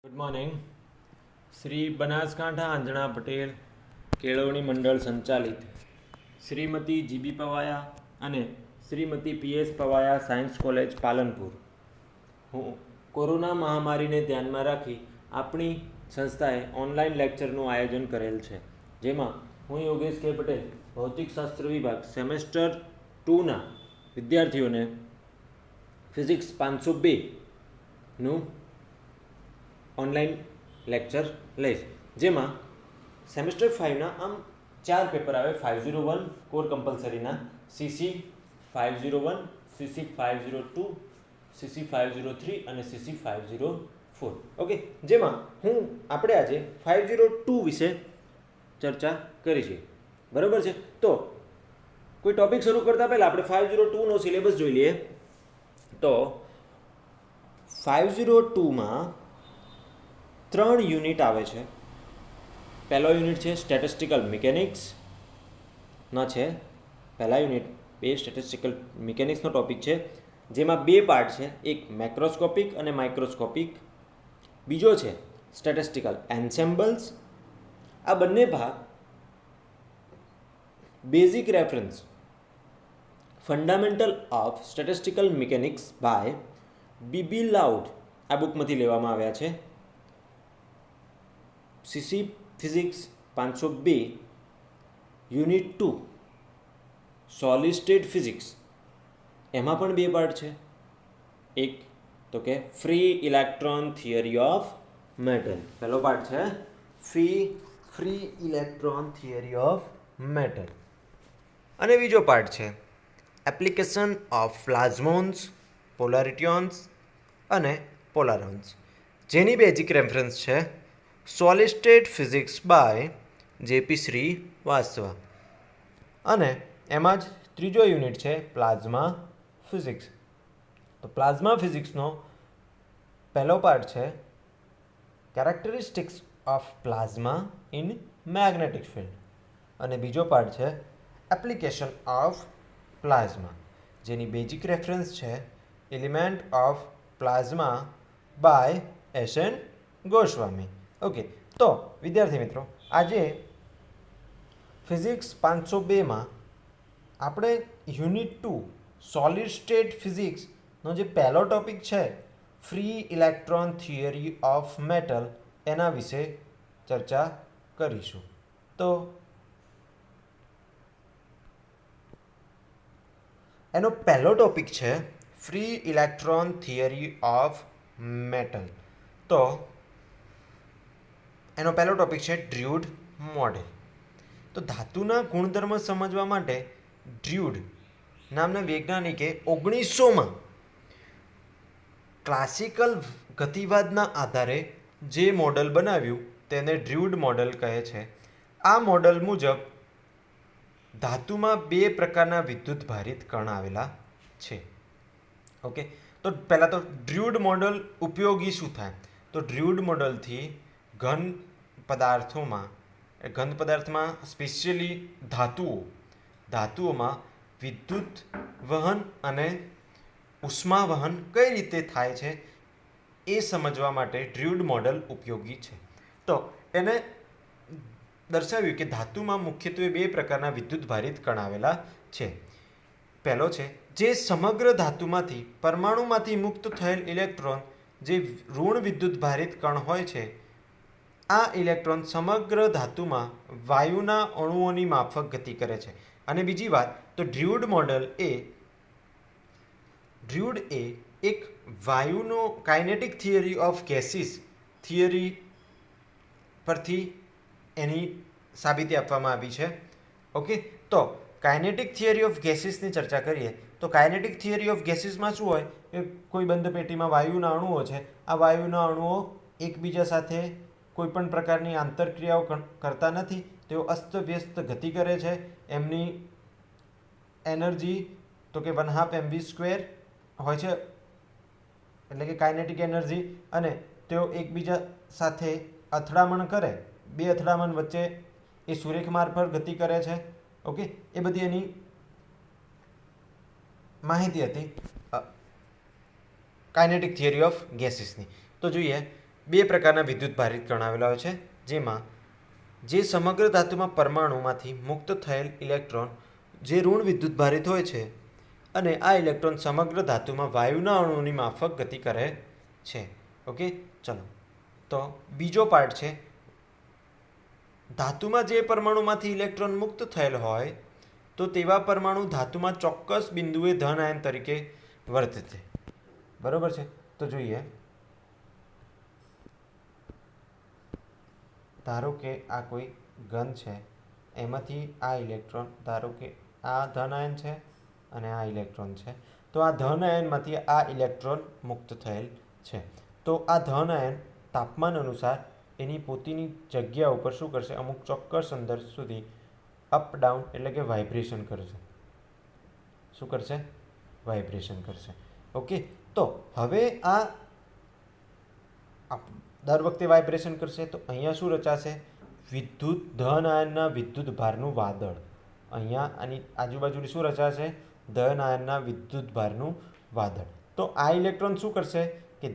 Good morning. Shri Banaskantha Anjana Patel કેળવણી મંડળ સંચાલિત શ્રીમતી જીબી પવાયા અને Shrimati PS Pavaya science college Palanpur, હું કોરોના મહામારીને ધ્યાનમાં રાખી આપણી સંસ્થાએ ઓનલાઈન લેક્ચરનું આયોજન કરેલ છે, જેમાં હું યોગેશ કે પટેલ ભૌતિકશાસ્ત્ર વિભાગ સેમેસ્ટર 2ના વિદ્યાર્થીઓને ફિઝિક્સ 502નું ઓનલાઈન લેક્ચર લઈશ, જેમાં સેમેસ્ટર 5ના આમ 4 પેપર આવે. 501 કોર કમ્પલસરીના, CC 501, CC 502, CC 503 અને CC 504. ઓકે, જેમાં આપણે આજે 502 વિશે ચર્ચા કરીશું. બરાબર છે? તો કોઈ ટોપિક શરૂ કરતા પહેલાં આપણે 502નો સિલેબસ જોઈ લઈએ. તો 502માં 3 યુનિટ આવે છે. પહેલો યુનિટ છે સ્ટેટિસ્ટિકલ મિકેનિક્સનો છે. પહેલા યુનિટ 2 સ્ટેટિસ્ટિકલ મિકેનિક્સનો ટોપિક છે, જેમાં 2 પાર્ટ છે, એક મેક્રોસ્કોપિક અને માઇક્રોસ્કોપિક. બીજો છે સ્ટેટિસ્ટિકલ એન્સેમ્બલ્સ. આ બંને ભાગ basic reference fundamental of statistical mechanics by B B Laud આ બુકમાંથી લેવામાં આવ્યા છે. CC physics 502 unit 2 solid state physics, એમાં પણ 2 પાર્ટ છે. એક તો કે free electron theory of matter, પહેલો પાર્ટ છે free electron theory of matter, અને બીજો પાર્ટ છે એપ્લિકેશન ઓફ પ્લાઝ્મોન્સ, પોલારિટીઓન્સ અને પોલારોન્સ, જેની બેઝિક રેફરન્સ છે solid state physics by JP Srivastava. અને એમાં જ ત્રીજો યુનિટ છે પ્લાઝ્મા ફિઝિક્સ. તો પ્લાઝ્મા ફિઝિક્સનો પહેલો પાર્ટ છે characteristics of plasma in magnetic field, અને બીજો પાર્ટ છે એપ્લિકેશન ઓફ પ્લાઝ્મા, જેની બેઝિક રેફરન્સ છે element of plasma by S N. Goswami. Okay, તો વિદ્યાર્થી મિત્રો, આજે ફિઝિક્સ 502માં આપણે યુનિટ 2 સોલિડ સ્ટેટ ફિઝિક્સનો જે પહેલો ટોપિક છે free electron theory of metal, એના વિશે ચર્ચા કરીશું. તો એનો પહેલો ટોપિક છે free electron theory of metal. તો એનો પહેલો ટોપિક છે ડ્રુઇડ મોડેલ. તો ધાતુના ગુણધર્મ સમજવા માટે ડ્રુઇડ નામના વૈજ્ઞાનિકે 1900માં ક્લાસિકલ ગતિવાદના આધારે જે મોડલ બનાવ્યું તેને ડ્રુઇડ મોડલ કહે છે. આ મોડલ મુજબ ધાતુમાં 2 પ્રકારના વિદ્યુત ભારિત કણ આવેલા છે. ઓકે, તો પહેલાં તો ડ્રુઇડ મોડલ ઉપયોગી શું થાય? તો ડ્રુઇડ મોડલથી ઘન પદાર્થમાં સ્પેશિયલી ધાતુઓમાં વિદ્યુત વહન અને ઉષ્મા વહન કઈ રીતે થાય છે એ સમજવા માટે ડ્રુઇડ મોડલ ઉપયોગી છે. તો એને દર્શાવ્યું કે ધાતુમાં મુખ્યત્વે 2 પ્રકારના વિદ્યુત ભારિત કણ આવેલા છે. પહેલો છે જે સમગ્ર ધાતુમાંથી પરમાણુમાંથી મુક્ત થયેલ ઇલેક્ટ્રોન, જે ઋણ વિદ્યુત ભારિત કણ હોય છે. આ ઇલેક્ટ્રોન સમગ્ર ધાતુમાં વાયુના અણુઓની માફક ગતિ કરે છે. અને બીજી વાત, તો ડ્રુઇડ એ એક વાયુનો kinetic theory of gases theory પરથી એની સાબિતી આપવામાં આવી છે. ઓકે, તો કાઇનેટિક થિયરી ઓફ ગેસીસની ચર્ચા કરીએ તો કાઇનેટિક થિયરી ઓફ ગેસીસમાં શું હોય કે કોઈ બંધ પેટીમાં વાયુના અણુઓ છે. આ વાયુના અણુઓ એકબીજા સાથે કોઈ પણ પ્રકારની આંતરક્રિયાઓ કરતા નથી, તેઓ અસ્તવ્યસ્ત ગતિ કરે છે. એમની એનર્જી તો કે 1/2 mv² હોય છે, એટલે કે કાઇનેટિક એનર્જી. અને તેઓ એકબીજા સાથે અથડામણ કરે, 2 અથડામણ વચ્ચે એ સુરેખ માર્ગ પર ગતિ કરે છે. ઓકે, એ બધી એની માહિતી હતી કાઇનેટિક થિયરી ઓફ ગેસીસની. તો જોઈએ બે પ્રકારના વિદ્યુત ભારિત કણ આવેલા હોય છે, જેમાં જે સમગ્ર ધાતુમાં પરમાણુમાંથી મુક્ત થયેલ ઇલેક્ટ્રોન જે ઋણ વિદ્યુત ભારિત હોય છે અને આ ઇલેક્ટ્રોન સમગ્ર ધાતુમાં વાયુના અણુઓની માફક ગતિ કરે છે. ઓકે, ચલો તો બીજો પાર્ટ છે, ધાતુમાં જે પરમાણુમાંથી ઇલેક્ટ્રોન મુક્ત થયેલ હોય તો તેવા પરમાણુ ધાતુમાં ચોક્કસ બિંદુએ ધન આયન તરીકે વર્તે. બરોબર છે, તો જોઈએ. ધારો કે આ કોઈ ઘન છે, એમાંથી આ ઇલેક્ટ્રોન, ધારો કે આ ધન આયન છે અને આ ઇલેક્ટ્રોન છે, તો આ ધન આયનમાંથી આ ઇલેક્ટ્રોન મુક્ત થયેલ છે. તો આ ધન આયન તાપમાન અનુસાર એની પોતાની જગ્યા ઉપર શું કરશે, અમુક ચોક્કસ અંતર સુધી અપ ડાઉન એટલે કે વાઇબ્રેશન કરશે. શું કરશે? વાઇબ્રેશન કરશે. ઓકે, તો હવે આ દર વખતે વાઇબ્રેશન કરશે તો અહીંયા શું રચાશે? વિદ્યુત ધન આયનના વિદ્યુત ભારનું વાદળ. અહીંયા આની આજુબાજુની શું રચાશે? ધન આયનના વિદ્યુત ભારનું વાદળ. તો આ ઇલેક્ટ્રોન શું કરશે કે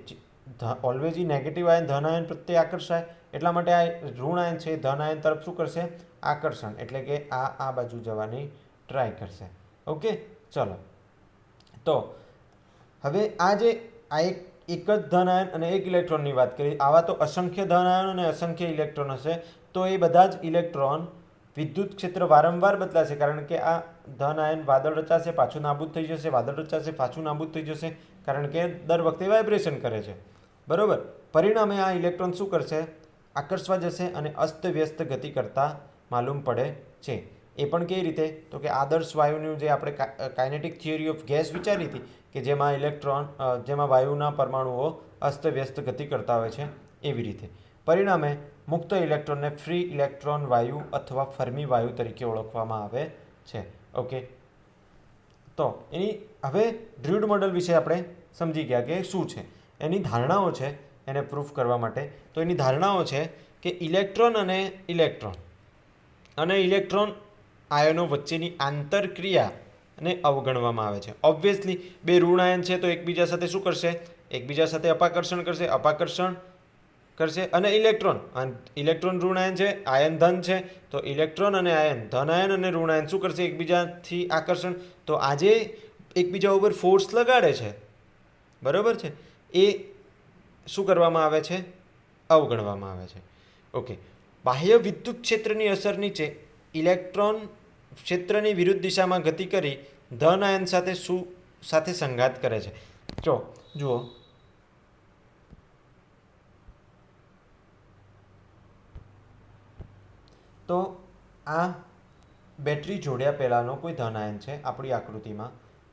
ઓલવેઝ નેગેટિવ આયન ધન આયન પ્રત્યે આકર્ષાય, એટલા માટે આ ઋણ આયન છે ધન આયન તરફ શું કરશે? આકર્ષણ, એટલે કે આ બાજુ જવાની ટ્રાય કરશે. ઓકે, ચલો. તો હવે આ એક જ ધન આયન અને એક ઇલેક્ટ્રોનની વાત કરી, આવા તો અસંખ્ય ધન આયન અને અસંખ્ય ઇલેક્ટ્રોન હશે. તો એ બધા જ ઇલેક્ટ્રોન વિદ્યુત ક્ષેત્ર વારંવાર બદલાશે, કારણ કે આ ધન આયન વાદળ રચાશે, પાછું નાબૂદ થઈ જશે, વાદળ રચાશે, પાછું નાબૂદ થઈ જશે, કારણ કે દર વખતે વાઇબ્રેશન કરે છે. બરોબર. પરિણામે આ ઇલેક્ટ્રોન શું કરશે? આકર્ષવા જશે અને અસ્તવ્યસ્ત ગતિ કરતા માલુમ પડે છે. એ પણ કેવી રીતે? તો કે આદર્શ વાયુનું જે આપણે કાઇનેટિક થિયરી ઓફ ગેસ વિચારી હતી કે જેમાં વાયુના પરમાણુઓ અસ્તવ્યસ્ત ગતિ કરતા હોય છે, એવી રીતે. પરિણામે મુક્ત ઇલેક્ટ્રોનને ફ્રી ઇલેક્ટ્રોન વાયુ અથવા ફર્મી વાયુ તરીકે ઓળખવામાં આવે છે. ઓકે, તો એની હવે ડ્રુઇડ મોડેલ વિશે આપણે સમજી ગયા કે શું છે. એની ધારણાઓ છે, એને પ્રૂફ કરવા માટે. તો એની ધારણાઓ છે કે ઇલેક્ટ્રોન અને ઇલેક્ટ્રોન આયનો વચ્ચેની આંતરક્રિયાને અવગણવામાં આવે છે. ઓબ્વિયસલી બે ઋણ આયન છે તો એકબીજા સાથે શું કરશે? એકબીજા સાથે અપાકર્ષણ કરશે અને ઇલેક્ટ્રોન ઋણ આયન છે, આયન ધન છે, તો ઇલેક્ટ્રોન અને આયન ધન આયન અને ઋણ આયન શું કરશે? એકબીજાથી આકર્ષણ. તો આજે એકબીજા ઉપર ફોર્સ લગાડે છે, બરાબર છે, એ શું કરવામાં આવે છે? અવગણવામાં આવે છે. ઓકે, બાહ્ય વિદ્યુત ક્ષેત્રની અસર નીચે ઇલેક્ટ્રોન ક્ષેત્રની વિરુદ્ધ દિશામાં ગતિ કરી ધન આયન સાથે સંઘાત કરે છે. જુઓ, તો આ બેટરી જોડ્યા પહેલાંનો કોઈ ધન આયન છે આપણી આકૃતિમાં.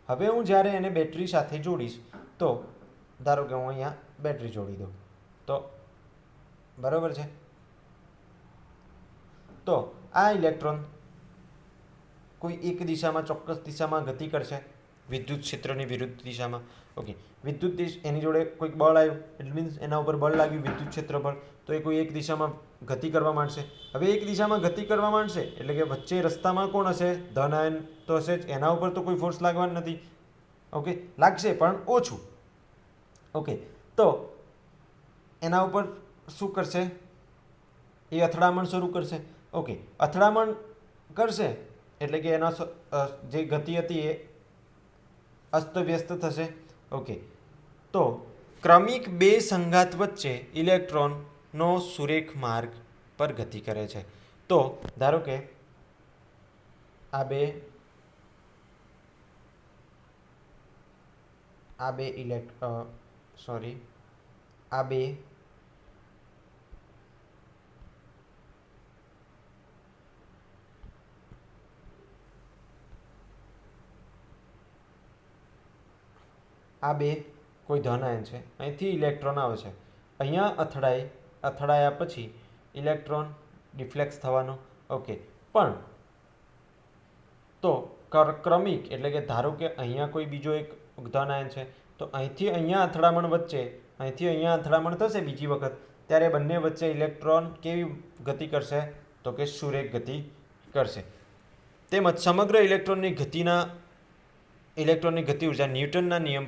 હવે હું જ્યારે એને બેટરી સાથે જોડીશ, તો ધારો કે હું અહીંયા બેટરી જોડી દઉં, તો બરાબર છે. તો આ ઇલેક્ટ્રોન કોઈ એક દિશામાં, ચોક્કસ દિશામાં ગતિ કરશે, વિદ્યુત ક્ષેત્રની વિરુદ્ધ દિશામાં. ઓકે, એની જોડે કોઈક બળ આવ્યું, ઇટ મીન્સ એના ઉપર બળ લાગ્યું, વિદ્યુત ક્ષેત્ર બળ, તો એ કોઈ એક દિશામાં ગતિ કરવા માંડશે. હવે એક દિશામાં ગતિ કરવા માંડશે એટલે કે વચ્ચે રસ્તામાં કોણ હશે? ધન આયન તો હશે જ, એના ઉપર તો કોઈ ફોર્સ લાગવાનો નથી. ઓકે, લાગશે પણ ઓછું. ઓકે, તો એના ઉપર શું કરશે? એ અથડામણ શરૂ કરશે. ઓકે, અથડામણ કરશે એટલે કે એના જે ગતિ હતી એ અસ્તવ્યસ્ત થશે. ઓકે, તો ક્રમિક બે સંઘાત વચ્ચે ઇલેક્ટ્રોનનો સુરેખ માર્ગ પર ગતિ કરે છે. તો ધારો કે આ બે કોઈ ધન આયન છે, અહીંથી ઇલેક્ટ્રોન આવે છે, અહીંયા અથડાયા પછી ઇલેક્ટ્રોન ડિફ્લેક્સ થવાનો. ઓકે, પણ તો ક્રમિક એટલે કે ધારો કે અહીંયા કોઈ બીજો એક ધન આયન છે, તો અહીંથી અહીંયા અથડામણ થશે બીજી વખત, ત્યારે બંને વચ્ચે ઇલેક્ટ્રોન કેવી ગતિ કરશે? તો કે સુરેખ ગતિ કરશે. તેમજ સમગ્ર ઇલેક્ટ્રોનની ગતિ ઉર્જા ન્યૂટનના નિયમ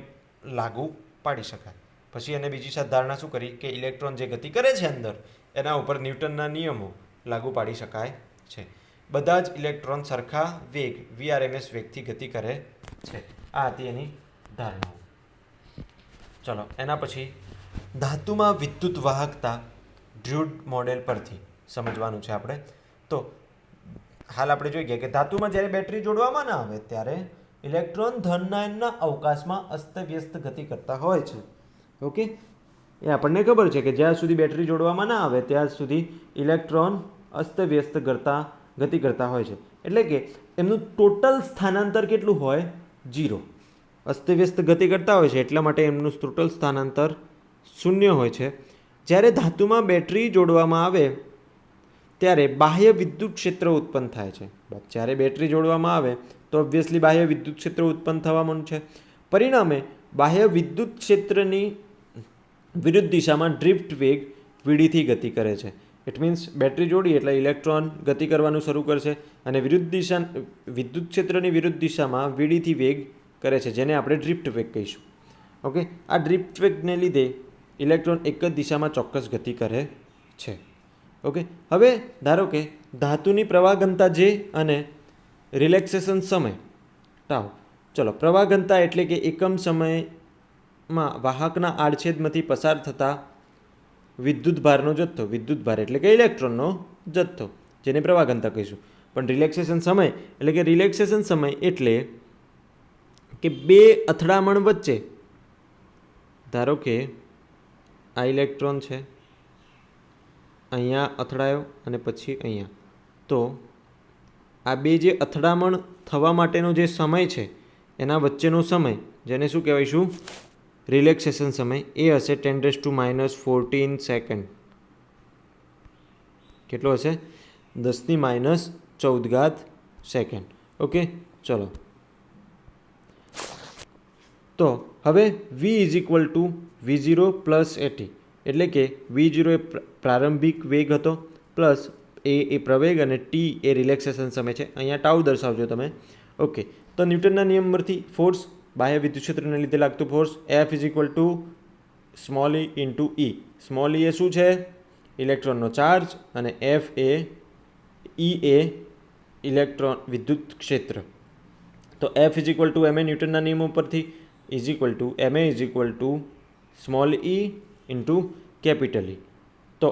લાગુ પાડી શકાય. પછી એને બીજી સાથે ધારણા શું કરી કે ઇલેક્ટ્રોન જે ગતિ કરે છે અંદર એના ઉપર ન્યૂટનના નિયમો લાગુ પાડી શકાય છે. બધા જ ઇલેક્ટ્રોન સરખા વેગ VRMS વેગથી ગતિ કરે છે. આ હતી એની ધારણાઓ. ચલો એના પછી ધાતુમાં વિદ્યુત વાહકતા ડ્રુડ મોડેલ પરથી સમજવાનું છે આપણે. તો હાલ આપણે જોઈ ગયા કે ધાતુમાં જ્યારે બેટરી જોડવામાં ના આવે ત્યારે ઇલેક્ટ્રોન ધન અવકાશમાં અસ્તવ્યસ્ત ગતિ કરતા હોય છે. ઓકે, એ આપણને ખબર છે કે જ્યાં સુધી બેટરી જોડવામાં ના આવે ત્યાં સુધી ઇલેક્ટ્રોન અસ્તવ્યસ્ત ગતિ કરતા હોય છે. એટલે કે એમનું ટોટલ સ્થાનાંતર કેટલું હોય? 0. અસ્તવ્યસ્ત ગતિ કરતા હોય છે એટલા માટે એમનું ટોટલ સ્થાનાંતર 0 હોય છે. જ્યારે ધાતુમાં બેટરી જોડવામાં આવે ત્યારે બાહ્ય વિદ્યુત ક્ષેત્ર ઉત્પન્ન થાય છે. જ્યારે બેટરી જોડવામાં આવે તો ઓબ્વિયસલી બાહ્ય વિદ્યુત ક્ષેત્ર ઉત્પન્ન થવાનું છે. પરિણામે બાહ્ય વિદ્યુત ક્ષેત્રની વિરુદ્ધ દિશામાં ડ્રિફ્ટ વેગ વીડીથી ગતિ કરે છે. ઇટ મીન્સ બેટરી જોડી એટલે ઇલેક્ટ્રોન ગતિ કરવાનું શરૂ કરશે અને વિદ્યુત ક્ષેત્રની વિરુદ્ધ દિશામાં વીડીથી વેગ કરે છે, જેને આપણે ડ્રિફ્ટ વેગ કહીશું. ઓકે, આ ડ્રિફ્ટ વેગને લીધે ઇલેક્ટ્રોન એક જ દિશામાં ચોક્કસ ગતિ કરે છે. ઓકે, હવે ધારો કે ધાતુની પ્રવાહ ઘનતા J અને રિલેક્સેશન સમય ટાઉ. ચલો, પ્રવાહ ઘનતા એટલે કે એકમ સમયમાં વાહકના આડછેદમાંથી પસાર થતા વિદ્યુતભારનો જથ્થો. વિદ્યુતભાર એટલે કે ઇલેક્ટ્રોનનો જથ્થો, જેને પ્રવાહ ઘનતા કહીશું. પણ રિલેક્સેશન સમય એટલે કે રિલેક્સેશન સમય એટલે કે બે અથડામણ વચ્ચે, ધારો કે આ ઇલેક્ટ્રોન છે, અહીંયા અથડાયો અને પછી અહીંયા, તો આ બે જે અથડામણ થવા માટેનો જે સમય છે એના વચ્ચેનો સમય, જેને શું કહેવાયશું? રિલેક્સેશન સમય, એ હશે 10⁻14 સેકન્ડ. કેટલો હશે? 10⁻14 સેકન્ડ. ઓકે, ચલો. તો હવે V = V0 + AT, એટલે કે V0 એ પ્રારંભિક વેગ હતો પ્લસ એ પ્રવેગ અને T એ રિલેક્સેશન સમય છે. અહીંયા ટાઉ દર્શાવજો તમે. ઓકે, તો ન્યૂટનના નિયમમાંથી ફોર્સ, બાહ્ય વિદ્યુત ક્ષેત્રને લીધે લાગતું force F = small e × E. Small e એ શું છે? ઇલેક્ટ્રોનનો ચાર્જ, અને F એ E એ ઇલેક્ટ્રોન વિદ્યુત ક્ષેત્ર. તો F = ma ન્યૂટનના નિયમો પરથી ma small e × capital E. તો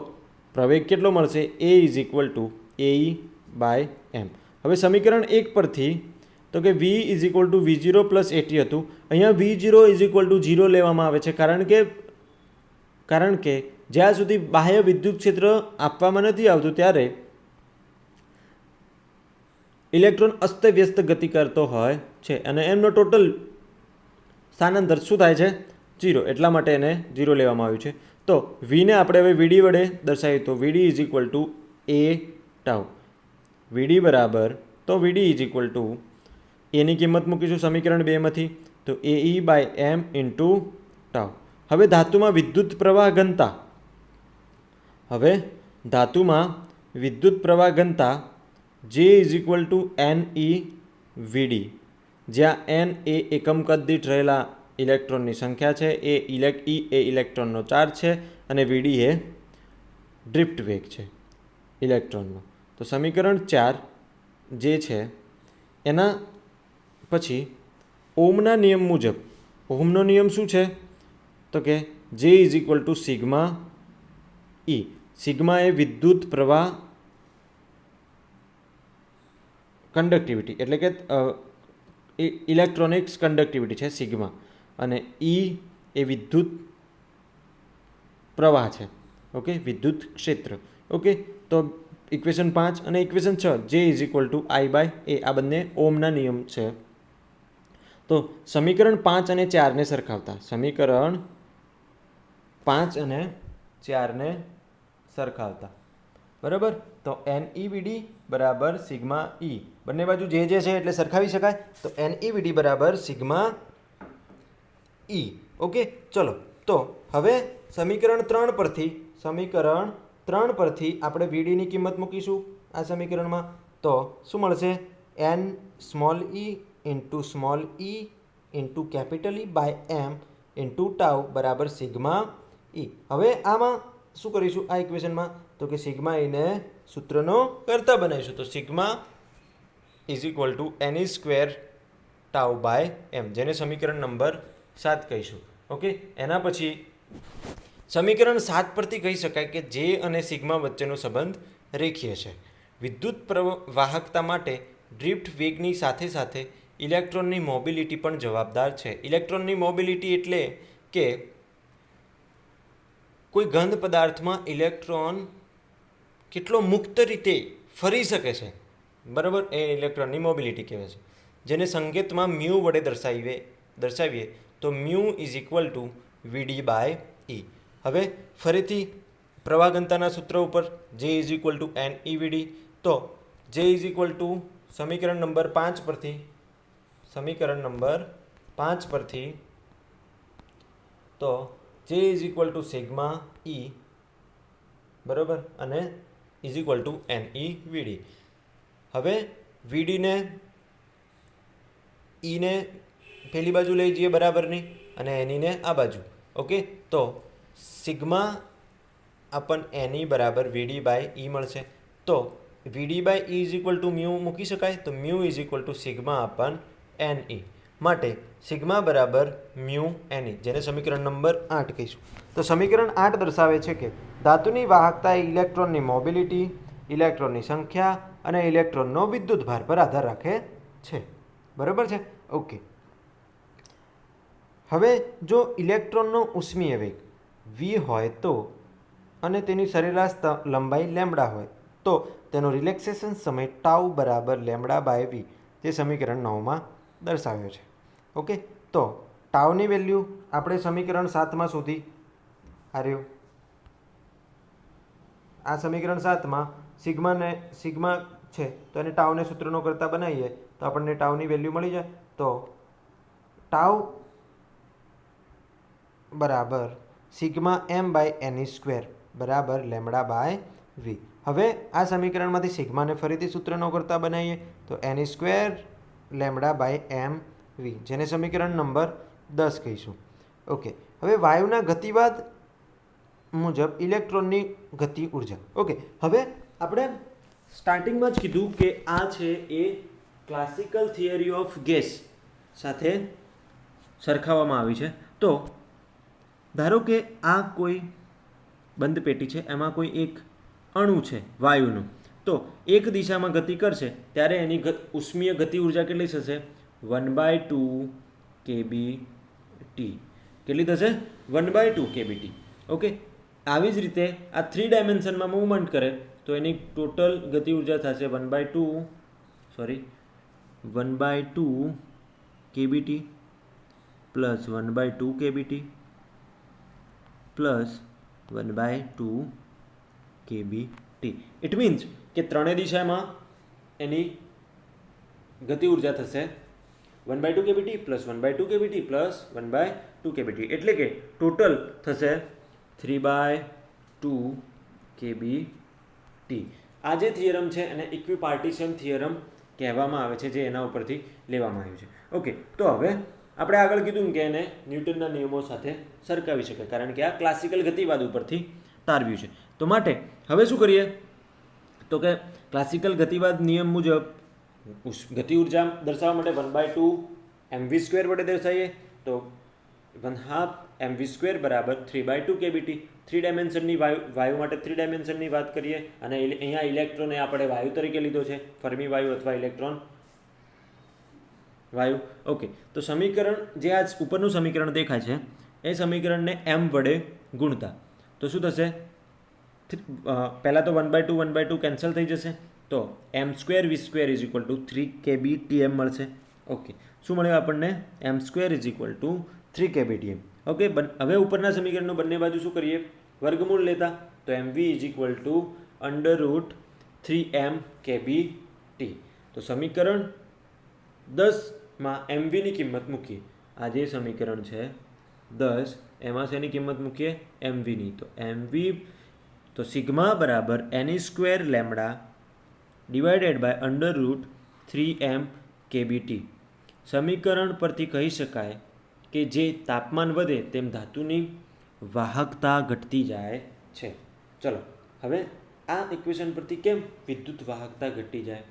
પ્રવેગ કેટલો મળશે? A = AE/m. હવે સમીકરણ 1 પરથી તો કે V = V0 + AT હતું. અહીંયા V0 = 0 લેવામાં આવે છે કારણ કે જ્યાં સુધી બાહ્ય વિદ્યુત ક્ષેત્ર આપવામાં નથી આવતું ત્યારે ઇલેક્ટ્રોન અસ્તવ્યસ્ત ગતિ કરતો હોય છે અને એમનો ટોટલ સ્થાનાંતર શું થાય છે? 0. એટલા માટે એને 0 લેવામાં આવ્યું છે. તો Vને આપણે હવે VD વડે દર્શાવીએ તો VD = A ટાઉ. VD બરાબર, તો VD = એની કિંમત મૂકીશું સમીકરણ 2 માંથી, તો AE/m × ટાઉ. હવે ધાતુમાં વિદ્યુત પ્રવાહ ઘનતા J = NeVD, જ્યાં n એ એકમ કદ દીઠ રહેલા ઇલેક્ટ્રોનની સંખ્યા છે, E એ ઇલેક્ટ્રોનનો ચાર્જ છે અને VD એ ડ્રિફ્ટ વેગ છે ઇલેક્ટ્રોનનો. તો સમીકરણ 4 જે છે એના પછી ઓહમના નિયમ મુજબ, ઓહમનો નિયમ શું છે? તો કે J = સિગ્મા E. સિગ્મા એ વિદ્યુત પ્રવાહ કંડક્ટિવિટી એટલે કે ઇલેક્ટ્રોનિક્સ કંડક્ટિવિટી છે સિગ્મા, અને E એ વિદ્યુત પ્રવાહ છે. ઓકે, વિદ્યુત ક્ષેત્ર. ઓકે, તો ઇક્વેશન 5 અને ઇક્વેશન 6 J = I/A, આ બંને ઓહમના નિયમ છે. તો સમીકરણ 5 અને 4ને સરખાવતા, સમીકરણ 5 અને 4ને સરખાવતા, બરાબર. તો NeVD = સિગ્મા E. બંને બાજુ જે છે એટલે સરખાવી શકાય. તો NeVD = સિગ્મા E. ઓકે, ચલો. તો હવે સમીકરણ 3 પરથી આપણે VDની કિંમત મૂકીશું આ સમીકરણમાં. તો શું મળશે? N small e × small e × capital E/m into tau બરાબર સિગ્મા ઈ. હવે આમાં શું કરીશું આ ઇક્વેશનમાં? તો કે સિગ્મા ઈને સૂત્રનો કરતા બનાવીશું. તો sigma is equal to N E square tau by M, જેને સમીકરણ નંબર 7 કહીશું. ઓકે, એના પછી સમીકરણ 7 પરથી કહી શકાય કે જે અને સિગ્મા વચ્ચેનો સંબંધ રેખીય છે. વિદ્યુત વાહકતા માટે ડ્રિફ્ટ વેગની સાથે સાથે ઇલેક્ટ્રોનની મોબિલિટી પણ જવાબદાર છે. ઇલેક્ટ્રોનની મોબિલિટી એટલે કે કોઈ ઘન પદાર્થમાં ઇલેક્ટ્રોન કેટલો મુક્ત રીતે ફરી શકે છે, બરાબર, એ ઇલેક્ટ્રોનની મોબિલિટી કહેવાય છે. જેને સંકેતમાં મ્યુ વડે દર્શાવીએ તો mu is equal to V D by E. હવે ફરીથી પ્રવાહ ઘનતાના સૂત્ર ઉપર જે is equal to N E V D. તો જે ઇઝ ઇક્વલ ટુ સમીકરણ નંબર 5 પરથી તો જે is equal to sigma E, બરાબર, અને is equal to N E V D. હવે વીડીને ઈને પેલી બાજુ લઈ જઈએ બરાબરની, અને એનીને આ બાજુ. ઓકે, તો સિગ્મા આપણ એની બરાબર વીડી બાય ઈ મળશે. તો V D by E is equal to mu મૂકી શકાય. તો mu is equal to sigma આપણ એન ઈ. માટે સિગ્મા બરાબર મ્યુ એન ઈ, જેને સમીકરણ નંબર 8 કહીશું. તો સમીકરણ 8 દર્શાવે છે કે ધાતુની વાહકતા એ ઇલેક્ટ્રોનની મોબિલિટી, ઇલેક્ટ્રોનની સંખ્યા અને ઇલેક્ટ્રોનનો વિદ્યુત ભાર પર આધાર રાખે છે. બરાબર છે? ઓકે. હવે જો ઇલેક્ટ્રોનનો ઉષ્મીય વેગ v હોય તો અને તેની સરેરાશ લંબાઈ લેમ્બડા હોય તો તેનો રિલેક્સેશન સમય ટાઉ બરાબર લેમ્બડા બાય વી, જે સમીકરણ 9માં દર્શાવ્યો છે. ઓકે, તો ટાઉની વેલ્યુ આપણે સમીકરણ 7માં શોધી રહ્યું. આ સમીકરણ 7માં સિગ્મા છે, તો એને ટાઉને સૂત્રનો કરતા બનાવીએ તો આપણને ટાઉની વેલ્યુ મળી જાય. તો ટાઉ બરાબર sigma M by N E square બરાબર લેમ્બડા બાય વી. હવે આ સમીકરણમાંથી સિગ્માને ફરીથી સૂત્રનો કરતા બનાવીએ તો N E square lambda by M V, જેને સમીકરણ નંબર 10 કહીશું. ઓકે, હવે વાયુના ગતિવાદ મુજબ ઇલેક્ટ્રોનની ગતિ ઉર્જા. ઓકે, હવે આપણે સ્ટાર્ટિંગમાં જ કીધું કે આ છે એ ક્લાસિકલ થિયરી ઓફ ગેસ સાથે સરખાવવામાં આવી છે. તો ધારો કે આ કોઈ બંધ પેટી છે, એમાં કોઈ એક અણુ છે વાયુનું, તો એક દિશામાં ગતિ કરશે ત્યારે એની ઉષ્મીય ગતિ ઉર્જા કેટલી થશે? 1/2 kBT. કેટલી થશે? 1/2 kBT. ઓકે, આવી જ રીતે આ 3 ડાયમેન્શનમાં મૂવમેન્ટ કરે તો એની ટોટલ ગતિ ઉર્જા થશે 1/2 kBT plus 1/2 kBT plus 1/2 kBT. It means કે ત્રણેય દિશામાં એની ગતિ ઉર્જા થશે 1/2 kBT plus 1/2 kBT plus 1/2 kBT, એટલે કે ટોટલ થશે 3/2 kBT. આ જે થિયરમ છે એને ઇક્વિપાર્ટીશન થિયરમ કહેવામાં આવે છે, જે એના ઉપરથી લેવામાં આવ્યું છે. ઓકે, તો હવે આપણે આગળ કીધું કે એને ન્યૂટનના નિયમો સાથે સરખાવી શકાય, કારણ કે આ ક્લાસિકલ ગતિવાદ ઉપરથી તારવ્યું છે. તો માટે હવે શું કરીએ તો કે ક્લાસિકલ ગતિવાદ નિયમ મુજબ ગતિ ઉર્જા દર્શાવવા માટે 1/2 mv² વડે દર્શાવીએ તો 1/2 mv² બરાબર 3/2 kBT. 3 ડાયમેન્શનની વાયુ માટે 3 ડાયમેન્શનની વાત કરીએ, અને અહીંયા ઇલેક્ટ્રોન આપણે વાયુ તરીકે લીધો છે, ફર્મી વાયુ અથવા ઇલેક્ટ્રોન વાયુ. ઓકે, તો સમીકરણ જે આ ઉપરનું સમીકરણ દેખાય છે એ સમીકરણને m વડે ગુણતા તો શું થશે? પહેલાં તો 1/2 કેન્સલ થઈ જશે, તો m² v² is equal two 3 kBTM મળશે. ઓકે, શું મળ્યું આપણને? m² is equal two 3 kBTM. Okay, હવે ઉપરના સમીકરણનો બંને બાજુ શું કરીએ? વર્ગમૂળ લેતા, તો mv is equal two √3m kBT. તો સમીકરણ 10માં mvની કિંમત મૂકીએ. આ જે સમીકરણ છે 10, એમાં શેની કિંમત મૂકીએ? mvની. તો mv તો સિગ્મા બરાબર એની square lambda divided by √3m kBT. સમીકરણ પરથી કહી શકાય કે જે તાપમાન વધે તેમ ધાતુની વાહકતા ઘટતી જાય છે. ચલો હવે આ ઇક્વેશન પરથી કેમ વિદ્યુત વાહકતા ઘટી જાય?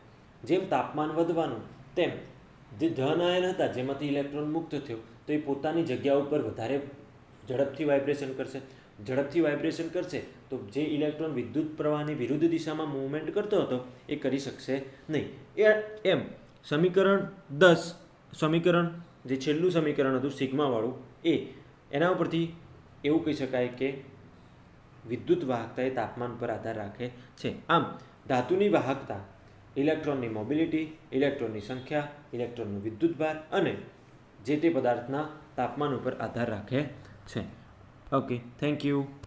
જેમ તાપમાન વધવાનું તેમ જે ધન આયન હતા જેમાંથી ઇલેક્ટ્રોન મુક્ત થયો તો એ પોતાની જગ્યા ઉપર વધારે ઝડપથી વાઇબ્રેશન કરશે. ઝડપથી વાઇબ્રેશન કરશે તો જે ઇલેક્ટ્રોન વિદ્યુત પ્રવાહની વિરુદ્ધ દિશામાં મૂવમેન્ટ કરતો હતો એ કરી શકશે નહીં. એમ સમીકરણ જે છેલ્લું સમીકરણ હતું સિગ્માવાળું એના ઉપરથી એવું કહી શકાય કે વિદ્યુત વાહકતા એ તાપમાન પર આધાર રાખે છે. આમ ધાતુની વાહકતા ઇલેક્ટ્રોનની મોબિલિટી, ઇલેક્ટ્રોનની સંખ્યા, ઇલેક્ટ્રોનનો વિદ્યુતભાર અને જે તે પદાર્થના તાપમાન ઉપર આધાર રાખે છે. Okay, thank you.